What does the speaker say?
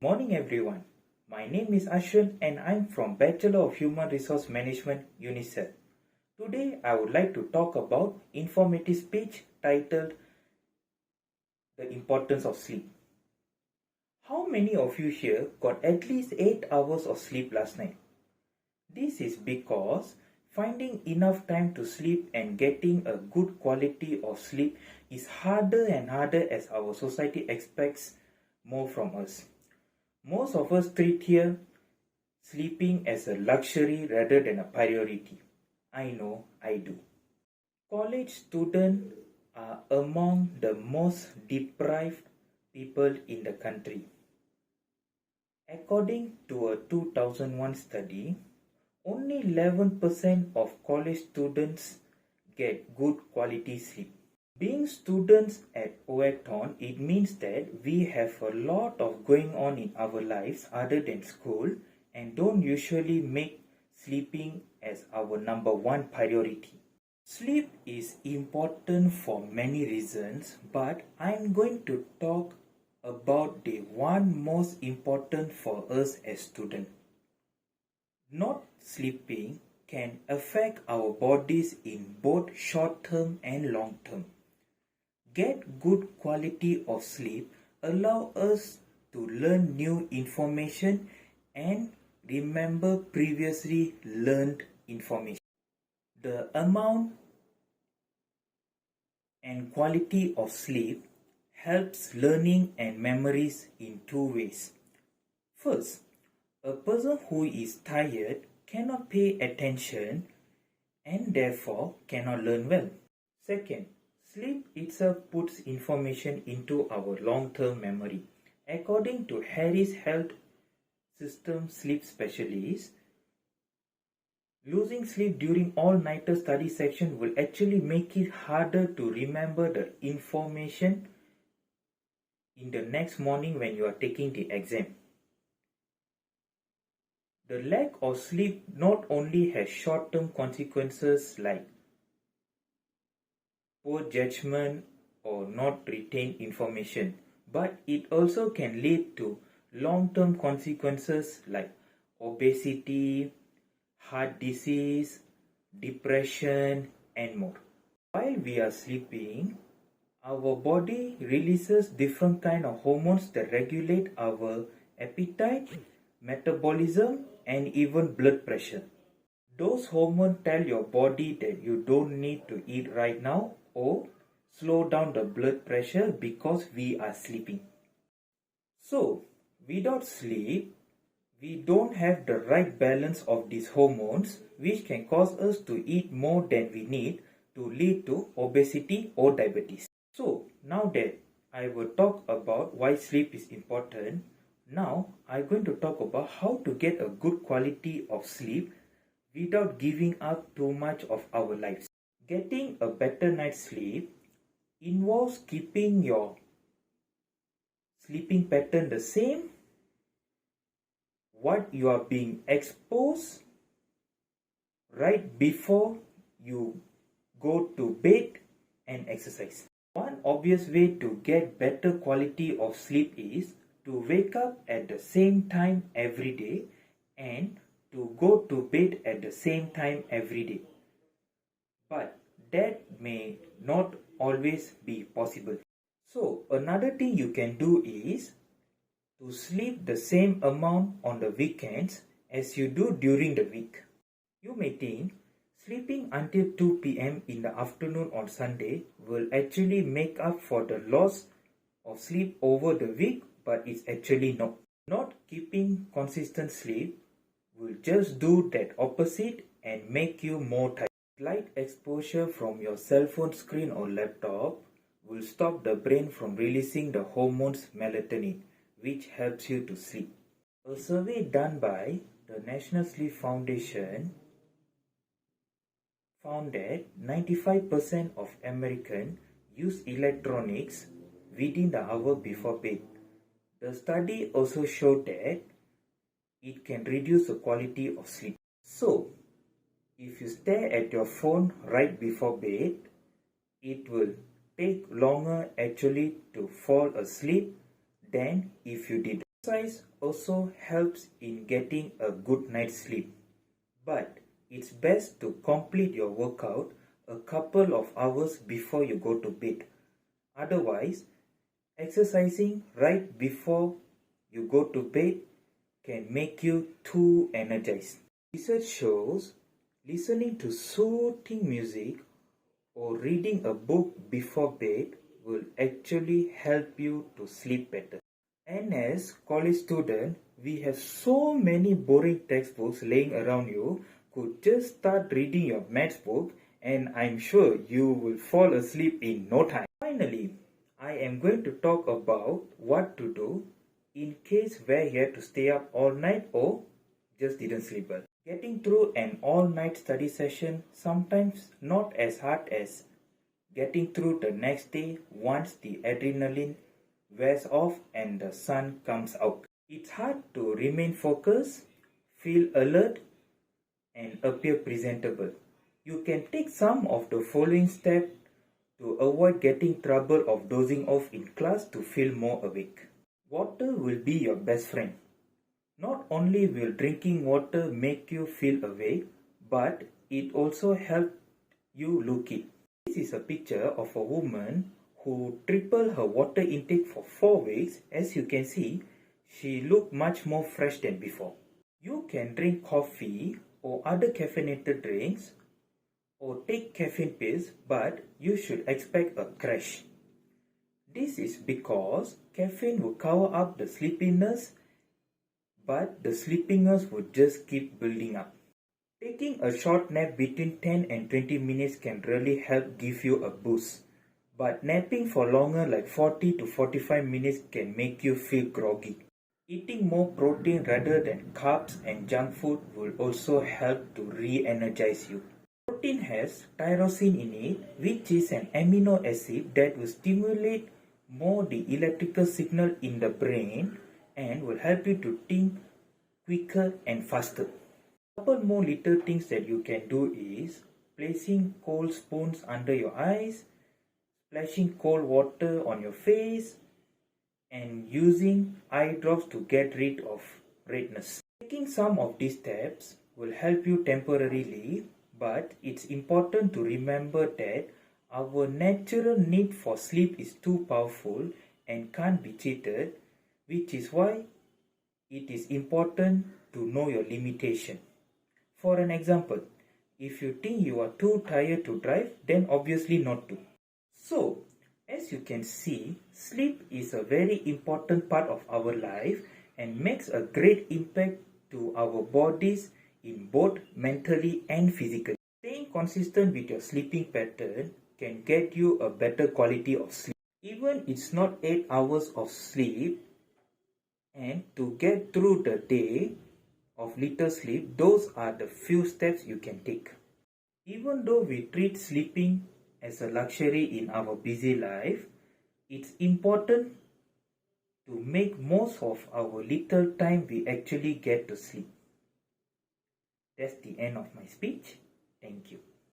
Morning everyone. My name is Ashwin and I'm from Bachelor of Human Resource Management, UNICEF. Today I would like to talk about informative speech titled The Importance of Sleep. How many of you here got at least 8 hours of sleep last night? This is because finding enough time to sleep and getting a good quality of sleep is harder and harder as our society expects more from us. Most of us treat here sleeping as a luxury rather than a priority. I know I do. College students are among the most deprived people in the country. According to a 2001 study, only 11% of college students get good quality sleep. Being students at OACTON, it means that we have a lot of going on in our lives other than school and don't usually make sleeping as our number one priority. Sleep is important for many reasons, but I'm going to talk about the one most important for us as students. Not sleeping can affect our bodies in both short term and long term. Get good quality of sleep allow us to learn new information and remember previously learned information. The amount and quality of sleep helps learning and memories in two ways. First, a person who is tired cannot pay attention and therefore cannot learn well. Second, sleep itself puts information into our long-term memory. According to Harris Health System sleep specialist, losing sleep during all-nighter study section will actually make it harder to remember the information in the next morning when you are taking the exam. The lack of sleep not only has short-term consequences like poor judgment or not retain information, but it also can lead to long-term consequences like obesity, heart disease, depression, and more. While we are sleeping, our body releases different kind of hormones that regulate our appetite, metabolism, and even blood pressure. Those hormones tell your body that you don't need to eat right now or slow down the blood pressure because we are sleeping. So, without sleep, we don't have the right balance of these hormones, which can cause us to eat more than we need to lead to obesity or diabetes. So, now that I will talk about why sleep is important, now I'm going to talk about how to get a good quality of sleep without giving up too much of our lives. Getting a better night's sleep involves keeping your sleeping pattern the same, what you are being exposed right before you go to bed, and exercise. One obvious way to get better quality of sleep is to wake up at the same time every day and to go to bed at the same time every day. But that may not always be possible. So another thing you can do is to sleep the same amount on the weekends as you do during the week. You may think sleeping until 2 p.m. in the afternoon on Sunday will actually make up for the loss of sleep over the week, but it's actually not. Not keeping consistent sleep will just do that opposite and make you more tired. Light exposure from your cell phone screen or laptop will stop the brain from releasing the hormones melatonin, which helps you to sleep. A survey done by the National Sleep Foundation found that 95% of Americans use electronics within the hour before bed. The study also showed that it can reduce the quality of sleep. So, if you stare at your phone right before bed, it will take longer actually to fall asleep than if you did exercise also helps in getting a good night's sleep. But it's best to complete your workout a couple of hours before you go to bed. Otherwise, exercising right before you go to bed can make you too energized. Research shows listening to soothing music or reading a book before bed will actually help you to sleep better. And as college student, we have so many boring textbooks laying around you. Could just start reading your maths book and I'm sure you will fall asleep in no time. Finally, I am going to talk about what to do in case where you had to stay up all night or just didn't sleep well. Getting through an all-night study session sometimes not as hard as getting through the next day once the adrenaline wears off and the sun comes out. It's hard to remain focused, feel alert, and appear presentable. You can take some of the following steps to avoid getting trouble of dozing off in class to feel more awake. Water will be your best friend. Not only will drinking water make you feel awake, but it also helps you look it. This is a picture of a woman who tripled her water intake for 4 weeks. As you can see, she looked much more fresh than before. You can drink coffee or other caffeinated drinks or take caffeine pills, but you should expect a crash. This is because caffeine will cover up the sleepiness, but the sleepiness would just keep building up. Taking a short nap between 10 and 20 minutes can really help give you a boost. But napping for longer like 40 to 45 minutes can make you feel groggy. Eating more protein rather than carbs and junk food will also help to re-energize you. Protein has tyrosine in it, which is an amino acid that will stimulate more the electrical signal in the brain and will help you to think quicker and faster. Couple more little things that you can do is placing cold spoons under your eyes, splashing cold water on your face, and using eye drops to get rid of redness. Taking some of these steps will help you temporarily, but it's important to remember that our natural need for sleep is too powerful and can't be cheated, which is why it is important to know your limitation. For an example, if you think you are too tired to drive, then obviously not to. So, as you can see, sleep is a very important part of our life and makes a great impact to our bodies in both mentally and physically. Staying consistent with your sleeping pattern can get you a better quality of sleep. Even it's not 8 hours of sleep, and to get through the day of little sleep, those are the few steps you can take. Even though we treat sleeping as a luxury in our busy life, it's important to make most of our little time we actually get to sleep. That's the end of my speech. Thank you.